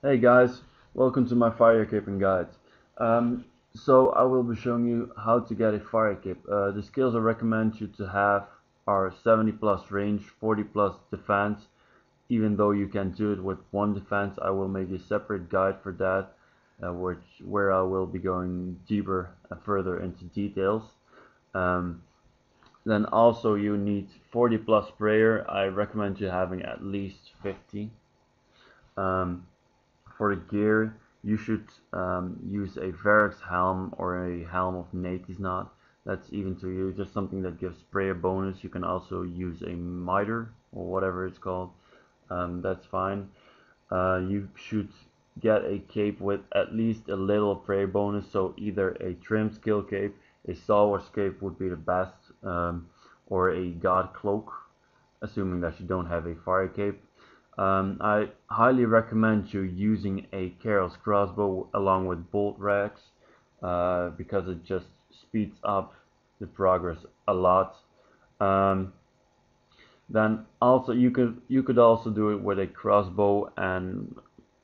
Hey guys, welcome to my fire caping guide. So I will be showing you how to get a fire cape. The skills I recommend you to have are 70 plus range, 40 plus defense. Even though you can do it with one defense, I will make a separate guide for that, where I will be going deeper and further into details. Um, then also you need 40 plus sprayer. I recommend you having at least 50. Um, For the gear, you should use a Varix helm or a helm of Nate's knot. That's even to you, just something that gives sprayer bonus. You can also use a miter or whatever it's called. That's fine. You should get a cape with at least a little prayer bonus, so either a trim skill cape, a stalwart cape would be the best, or a god cloak, assuming that you don't have a fire cape. I highly recommend you using a Carol's crossbow along with bolt racks, because it just speeds up the progress a lot. Um, then also you could also do it with a crossbow and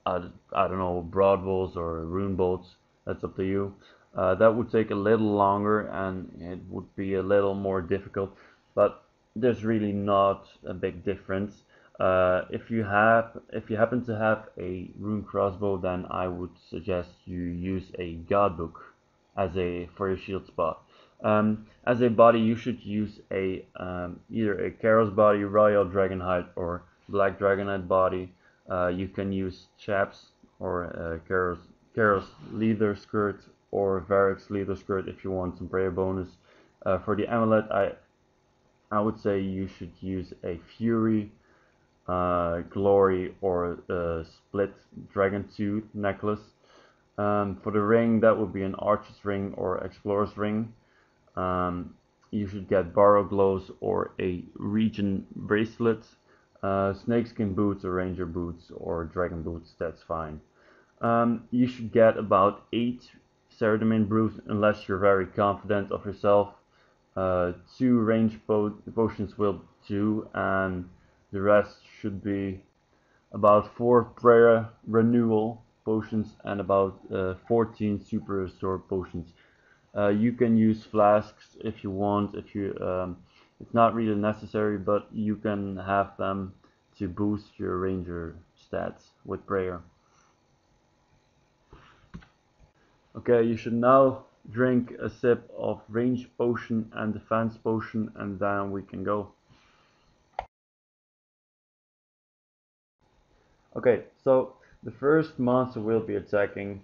I don't know, broad bolts or rune bolts. That's up to you. That would take a little longer and it would be a little more difficult, but there's really not a big difference. If you happen to have a rune crossbow, then I would suggest you use a god book as a for your shield spot. As a body, you should use a either a Karos body, Royal Dragonhide, or Black Dragonite body. You can use chaps or Karos leather skirt or Varix leather skirt if you want some prayer bonus. For the amulet, I would say you should use a Fury, Glory, or Split Dragon Tooth necklace. For the ring, that would be an Archer's ring or Explorer's ring. You should get Borrow Gloves or a Region bracelet, snakeskin boots or ranger boots or dragon boots, that's fine. You should get about 8 Ceradomin brews unless you're very confident of yourself. 2 range potions will do, and the rest should be about 4 prayer renewal potions and about 14 super restore potions. You can use flasks if you want. It's not really necessary, but you can have them to boost your ranger stats with prayer. Okay, you should now drink a sip of range potion and defense potion, and then we can go. Okay, so the first monster we'll be attacking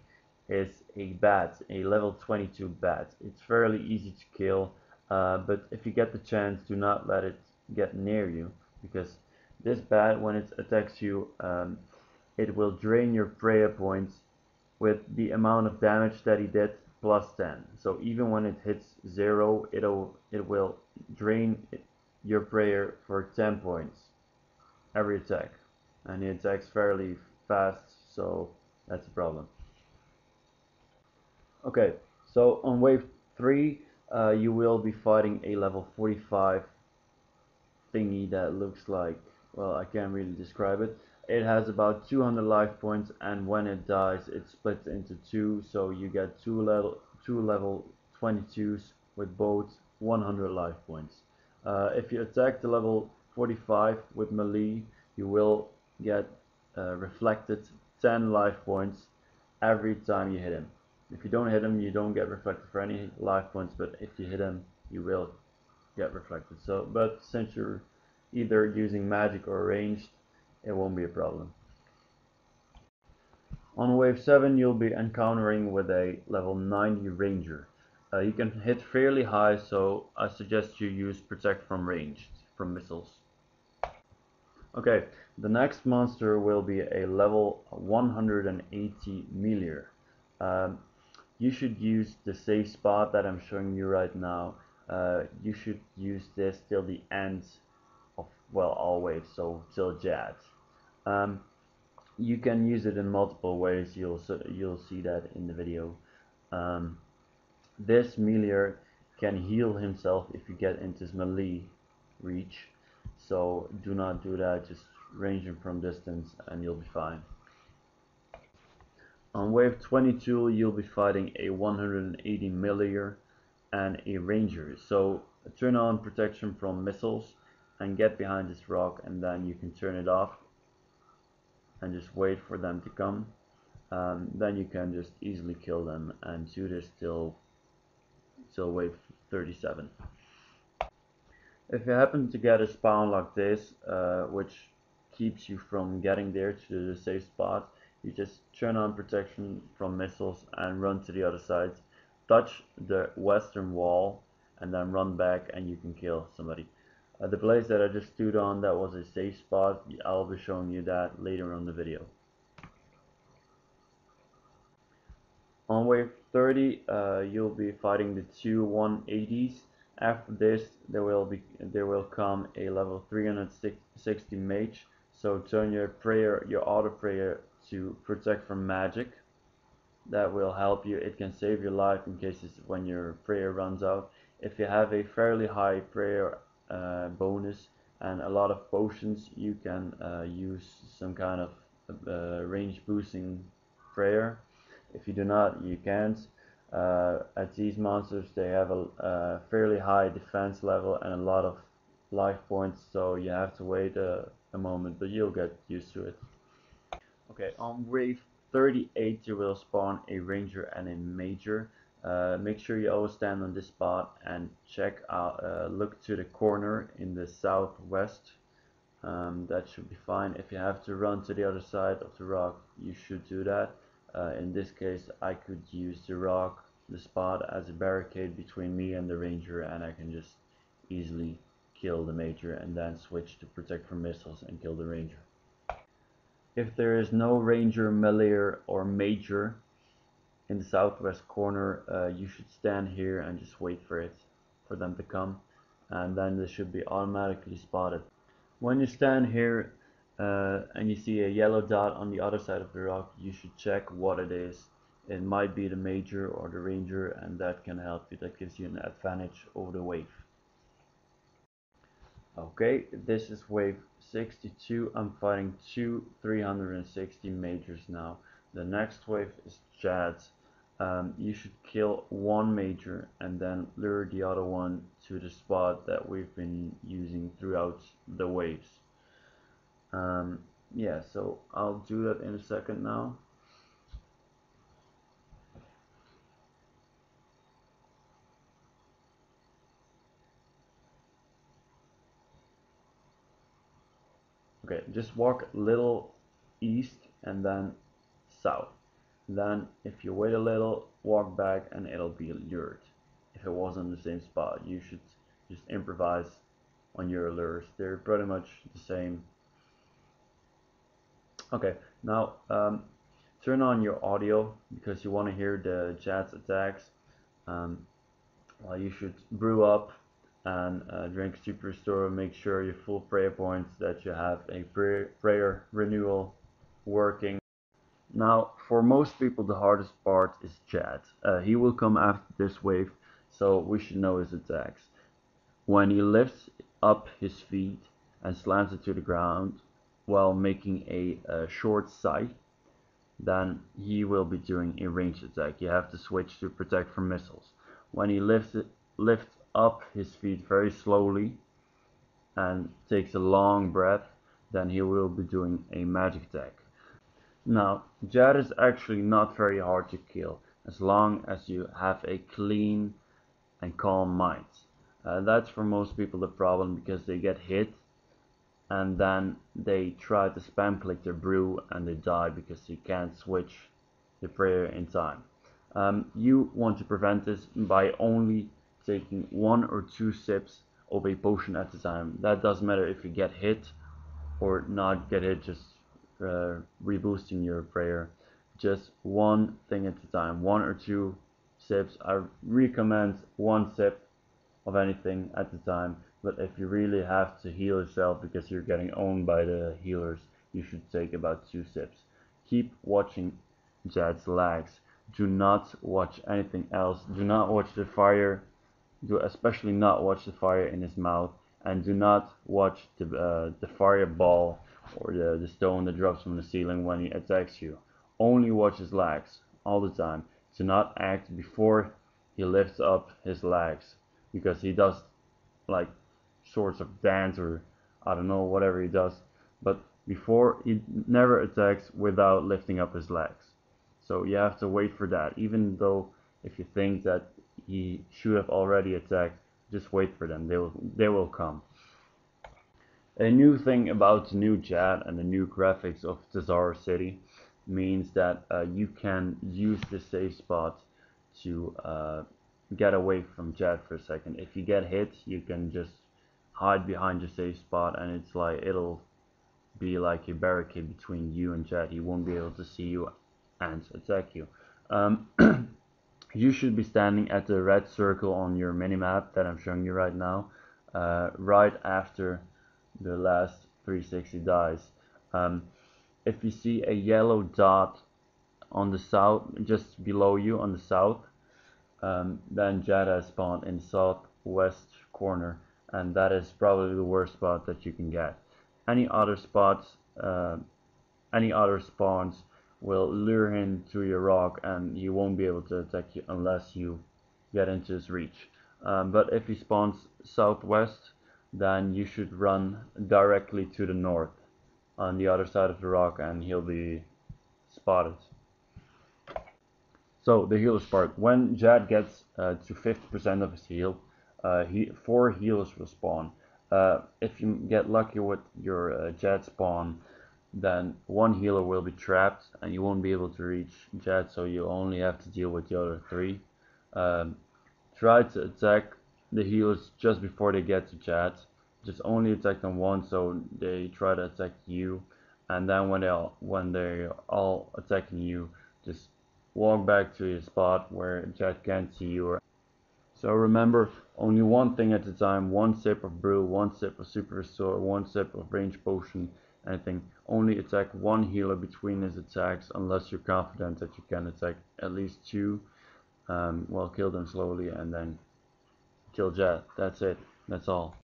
is a bat, a level 22 bat. It's fairly easy to kill, but if you get the chance, do not let it get near you, because this bat, when it attacks you, it will drain your prayer points with the amount of damage that he did plus 10. So even when it hits 0, it will drain your prayer for 10 points every attack, and he attacks fairly fast, so that's a problem. Okay, so on wave 3, you will be fighting a level 45 thingy that looks like, well, I can't really describe it. It has about 200 life points, and when it dies, it splits into 2, so you get two level 22s with both 100 life points. If you attack the level 45 with melee, you will get reflected 10 life points every time you hit him. If you don't hit him, you don't get reflected for any life points, but if you hit him, you will get reflected. So, but since you're either using magic or ranged, it won't be a problem. On wave 7, you'll be encountering with a level 90 ranger. You can hit fairly high, so I suggest you use protect from ranged, from missiles. Okay, the next monster will be a level 180 melee. Um, you should use the safe spot that I'm showing you right now. You should use this till the end of, well, all waves, so till Jad. Um, you can use it in multiple ways. You'll see that in the video. Um, this melee can heal himself if you get into his melee reach. So do not do that. Just range him from distance, and you'll be fine. On wave 22 you'll be fighting a 180 millier and a ranger, so turn on protection from missiles and get behind this rock, and then you can turn it off and just wait for them to come. Then you can just easily kill them and do this till wave 37. If you happen to get a spawn like this, which keeps you from getting there to the safe spot, you just turn on protection from missiles and run to the other side, touch the western wall, and then run back and you can kill somebody. The place that I just stood on, that was a safe spot. I'll be showing you that later on the video. On wave 30 you'll be fighting the two 180s. After this there will come a level 360 mage, so turn your auto prayer to protect from magic. That will help you. It can save your life in cases when your prayer runs out. If you have a fairly high prayer bonus and a lot of potions, you can use some kind of range boosting prayer. If you do not, you can't. At these monsters they have a fairly high defense level and a lot of life points, so you have to wait a moment, but you'll get used to it. Okay, on wave 38 you will spawn a ranger and a major. Make sure you always stand on this spot and check out, look to the corner in the southwest. That should be fine. If you have to run to the other side of the rock, you should do that. In this case I could use the spot as a barricade between me and the ranger, and I can just easily kill the major and then switch to protect from missiles and kill the ranger. If there is no ranger, melee or major in the southwest corner, you should stand here and just wait for them to come, and then they should be automatically spotted. When you stand here and you see a yellow dot on the other side of the rock, you should check what it is. It might be the major or the ranger, and that can help you. That gives you an advantage over the wave. Okay, this is wave 62. I'm fighting two 360 majors now. The next wave is Jads. You should kill one major and then lure the other one to the spot that we've been using throughout the waves. Yeah, so I'll do that in a second now. Okay, just walk a little east and then south. Then if you wait a little, walk back and it'll be lured. If it was on the same spot, you should just improvise on your lures. They're pretty much the same. Okay, now turn on your audio because you want to hear the Jad's attacks. Well, you should brew up and drink super restore. Make sure you full prayer points, that you have a prayer renewal working. Now, for most people, the hardest part is Jad. He will come after this wave, so we should know his attacks. When he lifts up his feet and slams it to the ground while making a short scythe, then he will be doing a ranged attack. You have to switch to protect from missiles. When he lifts up his feet very slowly and takes a long breath, then he will be doing a magic attack. Now, Jad is actually not very hard to kill as long as you have a clean and calm mind. That's for most people the problem, because they get hit and then they try to spam click their brew and they die because they can't switch the prayer in time. You want to prevent this by only taking 1 or 2 sips of a potion at a time. That doesn't matter if you get hit or not get hit, just reboosting your prayer. Just one thing at a time, 1 or 2 sips. I recommend 1 sip of anything at a time, but if you really have to heal yourself because you're getting owned by the healers, you should take about 2 sips. Keep watching Jad's lags. Do not watch anything else. Do not watch the fire. Do especially not watch the fire in his mouth, and do not watch the fireball or the stone that drops from the ceiling when he attacks you. only watch his legs all the time. Do not act before he lifts up his legs, because he does like sorts of dance, or I don't know, whatever he does, but before, he never attacks without lifting up his legs. So you have to wait for that, even though if you think that he should have already attacked, just wait for them. They will come. A new thing about the new chat and the new graphics of Tazara City means that you can use the safe spot to get away from Jet for a second. If you get hit, you can just hide behind your safe spot, and it's like it'll be like a barricade between you and Jet. He won't be able to see you and attack you. Um, you should be standing at the red circle on your minimap that I'm showing you right now, right after the last 360 dies. Um, if you see a yellow dot on the south, just below you on the south, then Jet has spawned in the southwest corner, and that is probably the worst spot that you can get. Any other spots, any other spawns will lure him to your rock, and he won't be able to attack you unless you get into his reach. But if he spawns southwest, then you should run directly to the north on the other side of the rock, and he'll be spotted. So the healers part. When Jad gets to 50% of his heal, 4 healers will spawn. If you get lucky with your Jad spawn, then 1 healer will be trapped and you won't be able to reach Jad, so you only have to deal with the other 3. Try to attack the healers just before they get to Jad. Just only attack them once, so they try to attack you, and then when they're all attacking you, just walk back to your spot where Jad can't see you. So remember, only one thing at a time. 1 sip of brew, 1 sip of super restore, 1 sip of range potion, anything. Only attack 1 healer between his attacks, unless you're confident that you can attack at least 2. Well, kill them slowly and then kill Jad. That's it. That's all.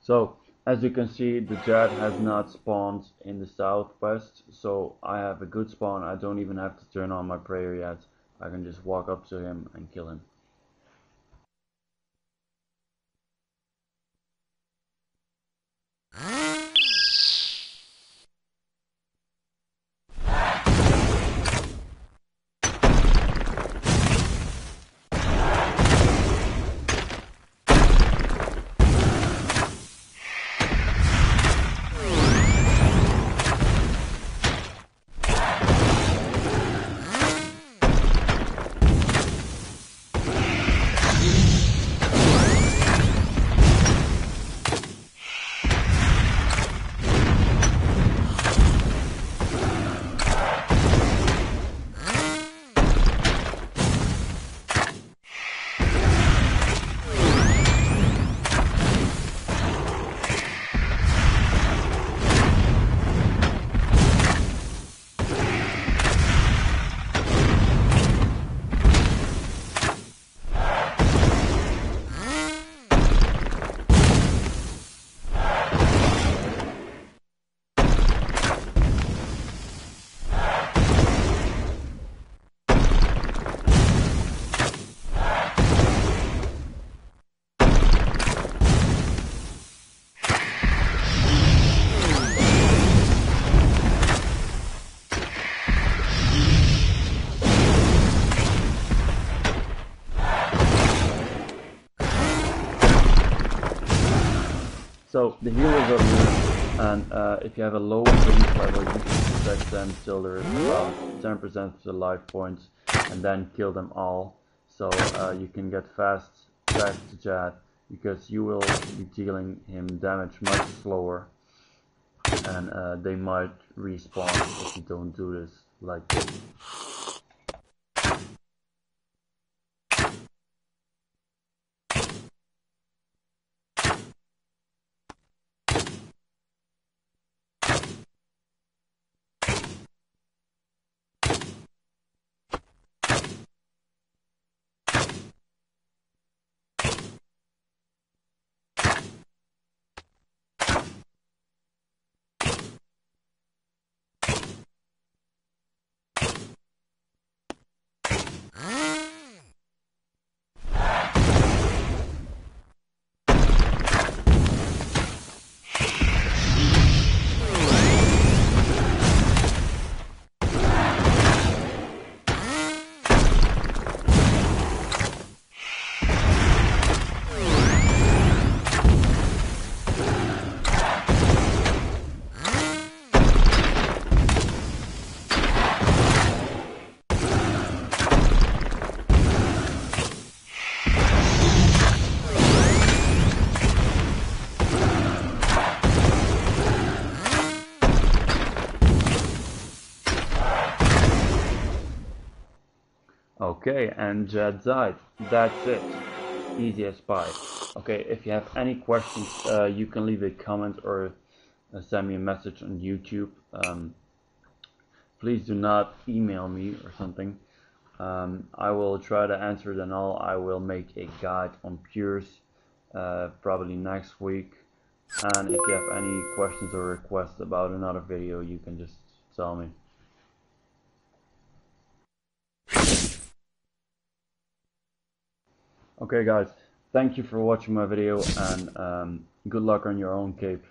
So, as you can see, the Jad has not spawned in the southwest, so I have a good spawn. I don't even have to turn on my prayer yet. I can just walk up to him and kill him. So the healers are here, and if you have a low range level, you should protect them till there is about 10% of the life points, and then kill them all, so you can get fast back to Jad, because you will be dealing him damage much slower, and they might respawn if you don't do this like this. Okay, and JSuppz94, that's it. Easy as pie. Okay, if you have any questions, you can leave a comment or send me a message on YouTube. Please do not email me or something. I will try to answer them all. I will make a guide on pures probably next week. And if you have any questions or requests about another video, you can just tell me. Okay guys, thank you for watching my video, and good luck on your own cape.